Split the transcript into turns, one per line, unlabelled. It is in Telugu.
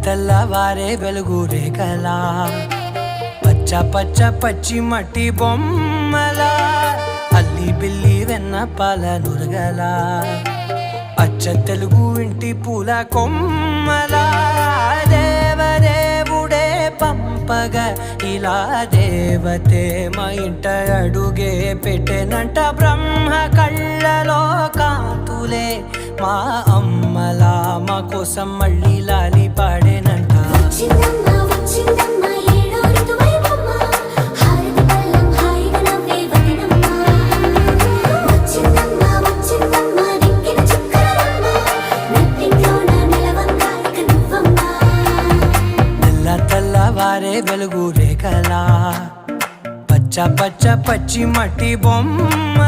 తెల్లవారే వెలుగు రేఖలా పచ్చ పచ్చ పచ్చి మట్టి బొమ్మలా అల్లి బిల్లి వెన్న పాల నురగలా అచ్చ తెలుగు ఇంటి పూల కొమ్మలా దేవదేవుడే పంపగా ఇలా దేవతే మా ఇంట అడుగే పెట్టెనంట బ్రహ్మ కళ్ళలో కాంతులే మా అమ్మలా మా కోసం మళ్ళీ లాలి పాడేనంట తెల్లవారే వెలుగు రేఖలా పచ్చ పచ్చ పచ్చి మట్టి బొమ్మ